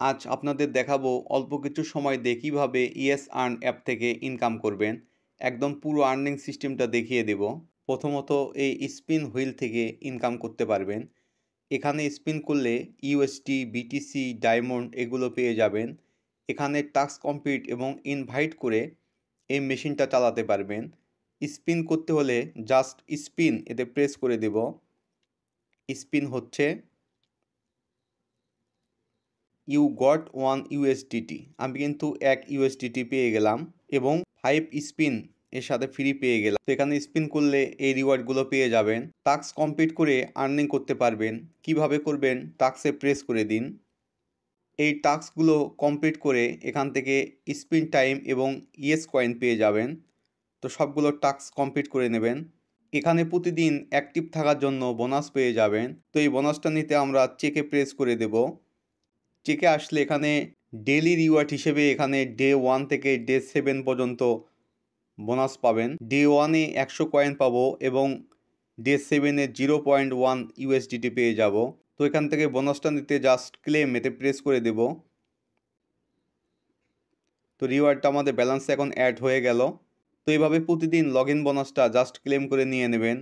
আজ আপনাদের দেখাবো অল্প কিছু সময় দিয়ে কীভাবে ইয়েস আর্ন অ্যাপ থেকে ইনকাম করবেন। একদম পুরো আর্নিং সিস্টেমটা দেখিয়ে দেব। প্রথমত এই স্পিন হুইল থেকে ইনকাম করতে পারবেন। এখানে স্পিন করলে ইউএসডি, বিটিসি, ডায়মন্ড এগুলো পেয়ে যাবেন। এখানে টাস্ক কমপ্লিট এবং ইনভাইট করে এই মেশিনটা চালাতে পারবেন। স্পিন করতে হলে জাস্ট স্পিন এতে প্রেস করে দেব। স্পিন হচ্ছে। ইউ গট 1 ইউএসডিটি, আমি কিন্তু 1 ইউএসডিটি পেয়ে গেলাম এবং 5 স্পিন এর সাথে ফ্রি পেয়ে গেলাম। তো এখানে স্পিন করলে এই রিওয়ার্ডগুলো পেয়ে যাবেন। টাস্ক কমপ্লিট করে আর্নিং করতে পারবেন। কিভাবে করবেন? টাস্কে প্রেস করে দিন। এই টাস্কগুলো কমপ্লিট করে এখান থেকে স্পিন টাইম এবং ইয়েস কয়েন পেয়ে যাবেন। তো সবগুলো টাস্ক কমপ্লিট করে নেবেন। এখানে প্রতিদিন অ্যাক্টিভ থাকার জন্য বোনাস পেয়ে যাবেন। তো এই বোনাসটা নিতে আমরা চেকে প্রেস করে দেব। চেকে আসলে এখানে ডেইলি রিওয়ার্ড হিসেবে এখানে ডে 1 থেকে ডে 7 পর্যন্ত বোনাস পাবেন। ডে 1-এ 100 কয়েন পাবো এবং ডে 7-এ 0.1 ইউএসডিটি পেয়ে যাব। তো এখান থেকে বোনাসটা নিতে জাস্ট ক্লেম এতে প্রেস করে দেব। তো রিওয়ার্ডটা আমাদের ব্যালেন্সে এখন অ্যাড হয়ে গেল। তো এইভাবে প্রতিদিন লগ ইন বোনাসটা জাস্ট ক্লেম করে নিয়ে নেবেন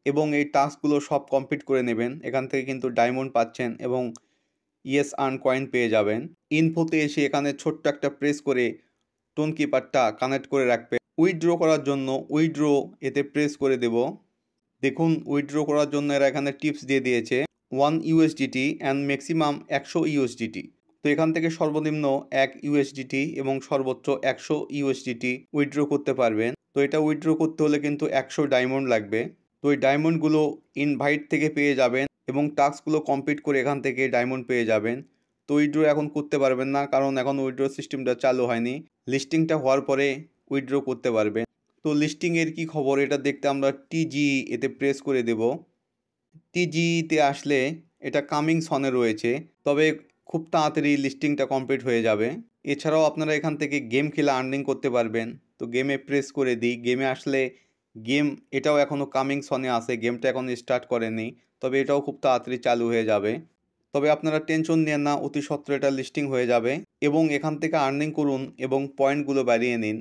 এবং এই টাস্কগুলো সব কমপ্লিট করে নেবেন। এখান থেকে কিন্তু ডায়মন্ড পাচ্ছেন এবং ইয়েস আর্ন কয়েন পেয়ে যাবেন। ইনফোতে এসে এখানে ছোট্ট একটা প্রেস করে টোন কিপারটা কানেক্ট করে রাখবেন। উইথড্র করার জন্য উইথড্র এতে প্রেস করে দেব। দেখুন উইথড্র করার জন্য এরা এখানে টিপস দিয়ে দিয়েছে 1 ইউএসডিটি অ্যান্ড ম্যাক্সিমাম 100 ইউএসডিটি। তো এখান থেকে সর্বনিম্ন 1 ইউএসডিটি এবং সর্বোচ্চ 100 ইউএসডিটি উইথড্র করতে পারবেন। তো এটা উইথড্র করতে হলে কিন্তু 100 ডায়মন্ড লাগবে। তো এই ডায়মন্ডগুলো ইনভাইট থেকে পেয়ে যাবেন এবং টাস্কগুলো কমপ্লিট করে এখান থেকে ডায়মন্ড পেয়ে যাবেন। তো উইথড্র এখন করতে পারবেন না, কারণ এখন উইথড্র সিস্টেমটা চালু হয়নি। লিস্টিংটা হওয়ার পরে উইথড্র করতে পারবেন। তো লিস্টিংয়ের কি খবর এটা দেখতে আমরা টিজি এতে প্রেস করে দেব। টিজিতে আসলে এটা কামিং সনে রয়েছে, তবে খুব তাড়াতাড়ি লিস্টিংটা কমপ্লিট হয়ে যাবে। এছাড়াও আপনারা এখান থেকে গেম খেলে আর্নিং করতে পারবেন। তো গেমে প্রেস করে দিই। গেমে আসলে গেম এটাও এখনও কামিং সনে আছে, গেমটা এখন স্টার্ট করেনি, তবে এটাও খুব তাড়াতাড়ি চালু হয়ে যাবে। তবে আপনারা টেনশন নিন না, অতি সত্বর এটা লিস্টিং হয়ে যাবে এবং এখান থেকে আর্নিং করুন এবং পয়েন্টগুলো বাড়িয়ে নিন।